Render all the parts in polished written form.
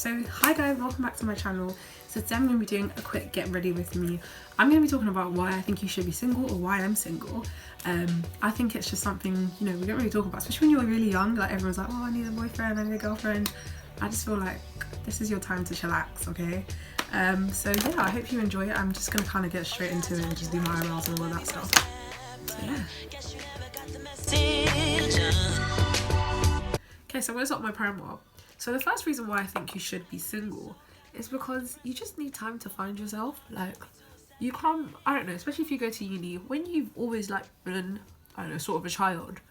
So hi guys, welcome back to my channel. So today I'm going to be doing a quick get ready with me. I'm going to be talking about why I think you should be single or why I'm single. I think it's just something, we don't really talk about, especially when you're really young. Like everyone's like, oh, I need a boyfriend, I need a girlfriend. I just feel like this is your time to chillax, okay? So yeah, I hope you enjoy it. I'm just going to kind of get straight into it and just do my eyebrows and all of that stuff. So yeah. Okay, so I'm going to start my primer. So the first reason why I think you should be single is because you just need time to find yourself. Like, you can't, I don't know, especially if you go to uni, when you've always like been, I don't know, sort of a child,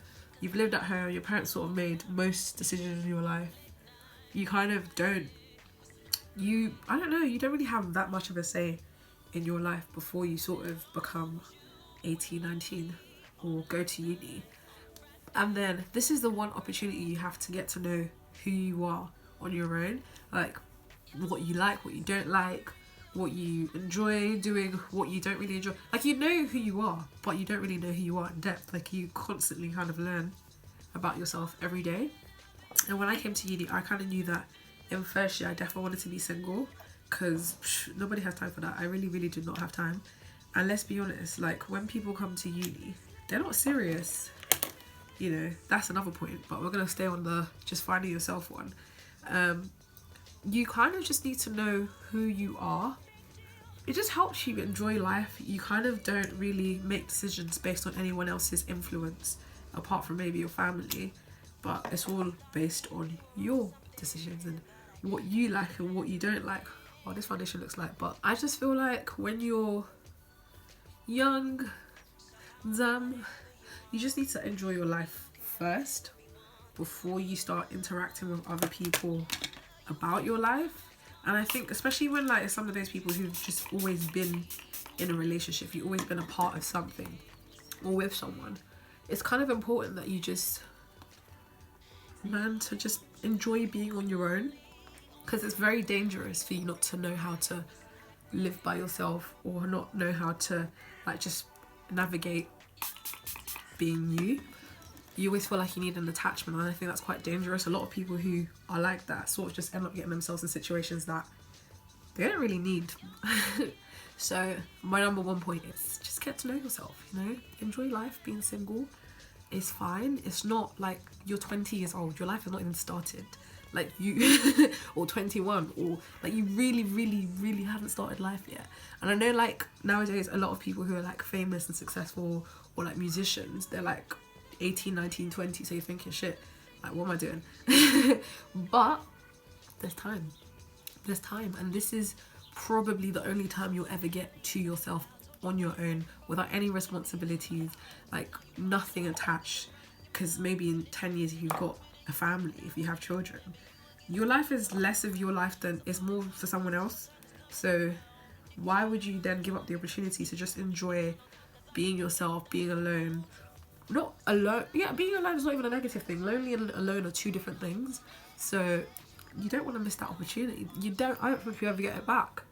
you've lived at home, your parents sort of made most decisions in your life, you kind of don't, you don't really have that much of a say in your life before you sort of become 18, 19 or go to uni. And then this is the one opportunity you have to get to know who you are on your own, like what you like, what you don't like, what you enjoy doing, what you don't really enjoy. Like, you know who you are, but you don't really know who you are in depth. Like, you constantly kind of learn about yourself every day. And when I came to uni, I kind of knew that in first year I definitely wanted to be single, because nobody has time for that. I really did not have time. And let's be honest, like, when people come to uni, they're not serious. That's another point, but we're going to stay on the just finding yourself one. You kind of just need to know who you are. It just helps you enjoy life. You kind of don't really make decisions based on anyone else's influence, apart from maybe your family, but it's all based on your decisions and what you like and what you don't like. Oh, this foundation looks like, but I just feel like when you're young, dumb, you just need to enjoy your life first before you start interacting with other people about your life. And I think especially when like some of those people who've just always been in a relationship, you've always been a part of something or with someone, it's kind of important that you just learn to just enjoy being on your own, because it's very dangerous for you not to know how to live by yourself or not know how to like just navigate being you. You always feel like you need an attachment, and I think that's quite dangerous. A lot of people who are like that sort of just end up getting themselves in situations that they don't really need. So my number one point is just get to know yourself, enjoy life. Being single is fine. It's not like you're 20 years old, your life has not even started, like you or 21, or like you really haven't started life yet. And I know like nowadays a lot of people who are like famous and successful or like musicians, they're like 18, 19, 20, so you're thinking, shit, like what am I doing? But there's time, and this is probably the only time you'll ever get to yourself on your own without any responsibilities, like nothing attached. Because maybe in 10 years if you've got a family, if you have children, your life is less of your life than it's more for someone else. So why would you then give up the opportunity to just enjoy being yourself, being alone? Not alone, yeah, being alone is not even a negative thing. Lonely and alone are two different things. So you don't want to miss that opportunity. I don't think you ever get it back.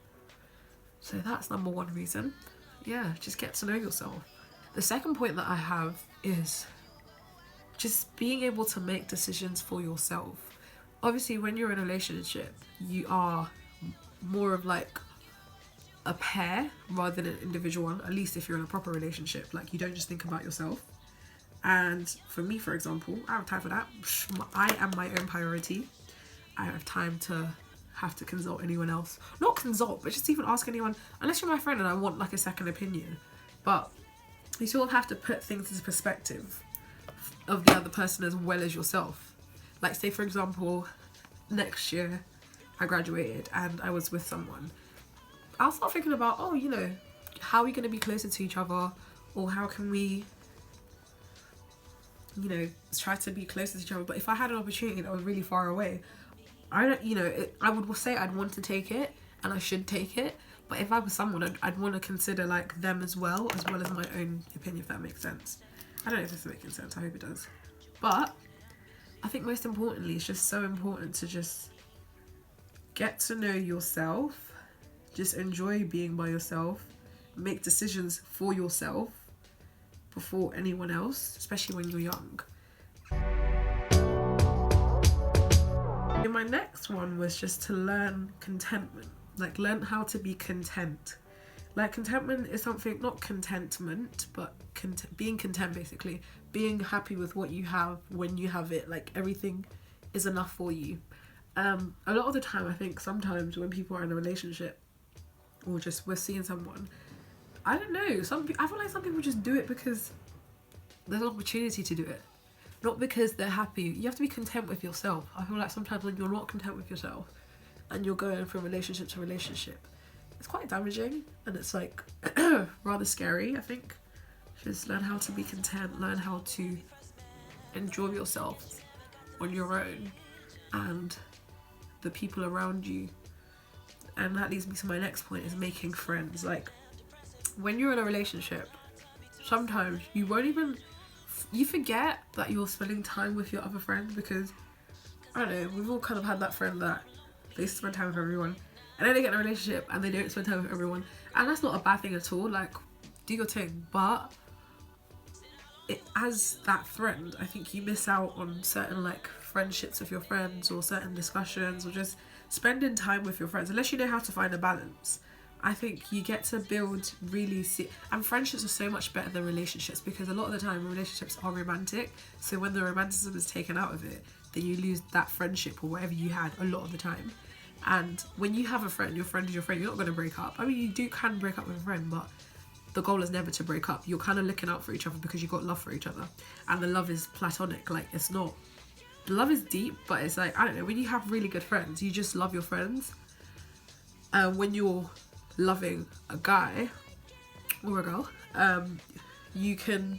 So that's number one reason. Yeah, just get to know yourself. The second point that I have is just being able to make decisions for yourself. Obviously, when you're in a relationship, you are more of like a pair rather than an individual one, at least if you're in a proper relationship. Like, you don't just think about yourself. And for me, for example, I have time for that. I am my own priority. I don't have time to have to consult anyone else. Not consult, but just even ask anyone, unless you're my friend and I want like a second opinion. But you sort of have to put things into perspective of the other person as well as yourself. Like, say for example, next year I graduated and I was with someone, I'll start thinking about, oh, how are we going to be closer to each other, or how can we try to be closer to each other. But if I had an opportunity that was really far away, I would say I'd want to take it and I should take it. But if I was someone, I'd want to consider like them as well as my own opinion, if that makes sense. I don't know if this is making sense, I hope it does. But I think most importantly, it's just so important to just get to know yourself, just enjoy being by yourself, make decisions for yourself before anyone else, especially when you're young. My next one was just to learn contentment. Like, learn how to be content. Like, contentment is something, not contentment, but being content, basically. Being happy with what you have when you have it. Like, everything is enough for you. A lot of the time, I think sometimes when people are in a relationship or just we're seeing someone, I don't know, I feel like some people just do it because there's an opportunity to do it. Not because they're happy. You have to be content with yourself. I feel like sometimes when you're not content with yourself and you're going from relationship to relationship, it's quite damaging and it's like rather scary, I think. Just learn how to be content, learn how to enjoy yourself on your own and the people around you. And that leads me to my next point, is making friends. Like, when you're in a relationship, sometimes you forget that you're spending time with your other friends, because I don't know, we've all kind of had that friend that they spend time with everyone and then they get in a relationship and they don't spend time with everyone, and that's not a bad thing at all. Like, do your thing, but as that friend, I think you miss out on certain like friendships with your friends or certain discussions or just spending time with your friends, unless you know how to find a balance. I think you get to build and friendships are so much better than relationships, because a lot of the time relationships are romantic, so when the romanticism is taken out of it, then you lose that friendship or whatever you had a lot of the time. And when you have a friend, your friend is your friend, you're not going to break up. I mean, you can break up with a friend, but the goal is never to break up. You're kind of looking out for each other because you've got love for each other, and the love is platonic. Like, it's not, the love is deep, but it's like, I don't know, when you have really good friends, you just love your friends. When you're loving a guy or a girl, you can,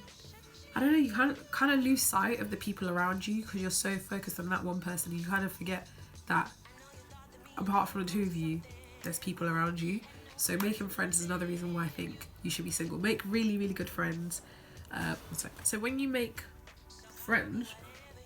I don't know, you kind of lose sight of the people around you because you're so focused on that one person. You kind of forget that apart from the two of you, there's people around you. So making friends is another reason why I think you should be single. Make really, really good friends. So when you make friends,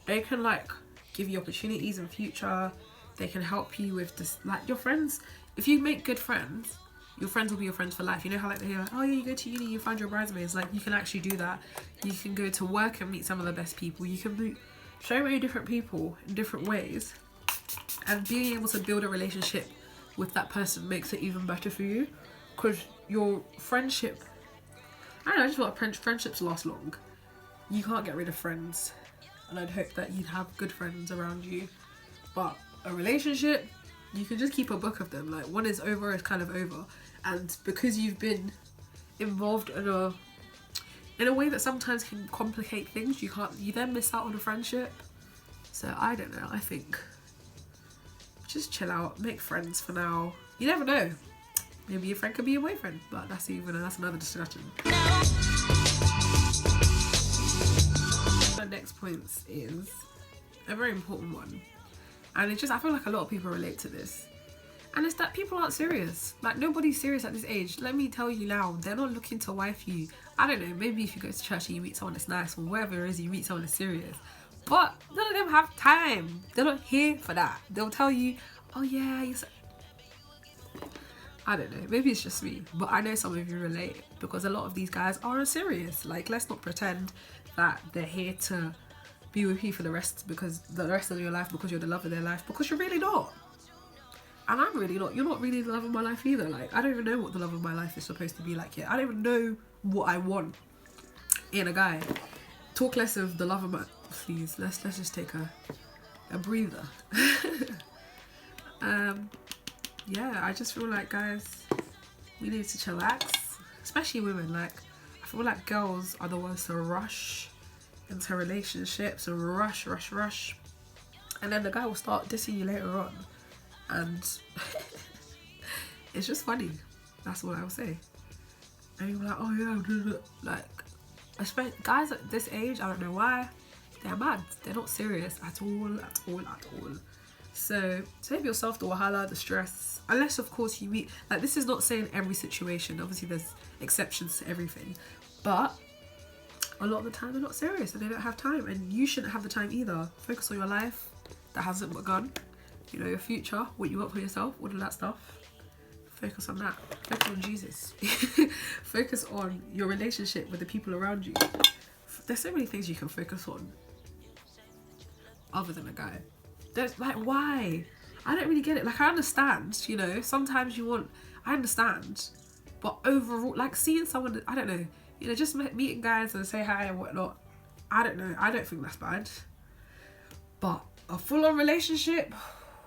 they can like give you opportunities in future. They can help you with this, like, your friends. If you make good friends, your friends will be your friends for life. You know how like they're like, oh yeah, you go to uni, you find your bridesmaids. Like, you can actually do that. You can go to work and meet some of the best people. You can meet so many different people in different ways, and being able to build a relationship with that person makes it even better for you, because your friendship, I don't know, I just feel like friendships last long. You can't get rid of friends, and I'd hope that you'd have good friends around you. But a relationship, you can just keep a book of them. Like, when it's over, it's kind of over. And because you've been involved in a way that sometimes can complicate things, you then miss out on a friendship. So I don't know, I think just chill out, make friends for now. You never know, maybe your friend could be your boyfriend, but that's another discussion. My next point is a very important one, and it's just, I feel like a lot of people relate to this, and it's that people aren't serious. Like, nobody's serious at this age. Let me tell you now, they're not looking to wife you. I don't know, maybe if you go to church and you meet someone that's nice, or wherever it is you meet someone that's serious, but none of them have time. They're not here for that. They'll tell you, oh yeah, I don't know, maybe it's just me, but I know some of you relate, because a lot of these guys aren't serious. Like, let's not pretend that they're here to be with you for the rest of your life, because you're the love of their life, because you're really not. And I'm really not. You're not really the love of my life either. Like, I don't even know what the love of my life is supposed to be like yet. I don't even know what I want in a guy. Talk less of the love of my, please, let's just take a breather. Yeah, I just feel like, guys, we need to chillax, especially women. Like, I feel like girls are the ones to rush into relationships and rush, and then the guy will start dissing you later on, and it's just funny. That's what I would say. And you're like, oh yeah, like, especially guys at this age, I don't know why, they're mad. They're not serious at all. So save yourself the wahala, the stress, unless of course you meet, like, this is not saying every situation, obviously there's exceptions to everything, but a lot of the time they're not serious and they don't have time, and you shouldn't have the time either. Focus on your life that hasn't begun, you know, your future, what you want for yourself, all of that stuff. Focus on that. Focus on Jesus. Focus on your relationship with the people around you. There's so many things you can focus on other than a guy. There's like, why? I don't really get it. Like, I understand, you know, sometimes you want, I understand, but overall, like, seeing someone, I don't know, you know, just meeting guys and say hi and whatnot, I don't know, I don't think that's bad. But a full-on relationship,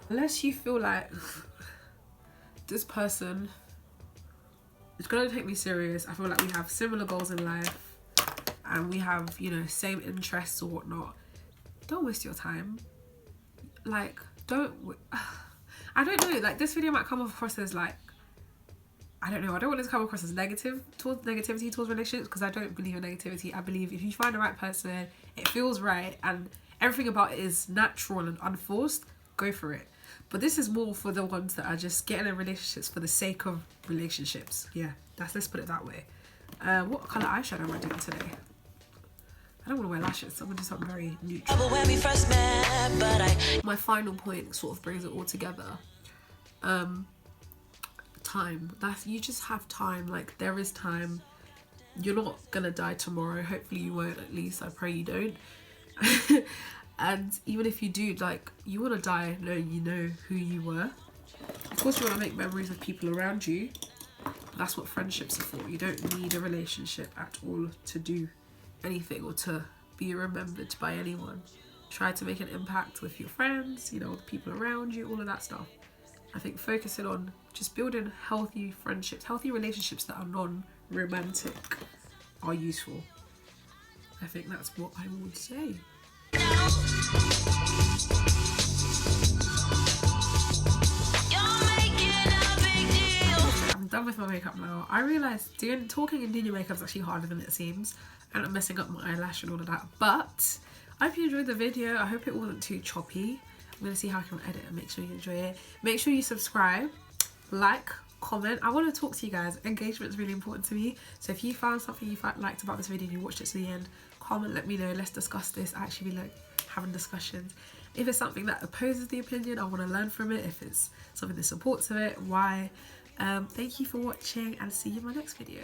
unless you feel like this person is gonna take me serious, I feel like we have similar goals in life and we have, you know, same interests or whatnot, don't waste your time. Like, I don't know, like, this video might come across as like, I don't know, I don't want it to come across as negativity towards relationships, because I don't believe in negativity. I believe if you find the right person, it feels right, and everything about it is natural and unforced, go for it. But this is more for the ones that are just getting in relationships for the sake of relationships. Yeah, let's put it that way. What colour eyeshadow am I doing today? I don't want to wear lashes, so I'm going to do something very neutral. My final point sort of brings it all together. Time. You just have time. Like, there is time. You're not gonna die tomorrow. Hopefully you won't, at least. I pray you don't. And even if you do, like, you want to die knowing you know who you were. Of course you want to make memories of people around you. That's what friendships are for. You don't need a relationship at all to do anything or to be remembered by anyone. Try to make an impact with your friends, you know, the people around you, all of that stuff. I think focusing on just building healthy friendships, healthy relationships that are non-romantic are useful. I think that's what I would say. I'm done with my makeup now. I realised talking and doing your makeup is actually harder than it seems, and I'm messing up my eyelash and all of that. But I hope you enjoyed the video. I hope it wasn't too choppy. I'm going to see how I can edit and make sure you enjoy it. Make sure you subscribe, like, comment. I want to talk to you guys. Engagement is really important to me. So if you found something you liked about this video and you watched it to the end, comment, let me know. Let's discuss this. I actually like having discussions. If it's something that opposes the opinion, I want to learn from it. If it's something that supports it, why? Thank you for watching and see you in my next video.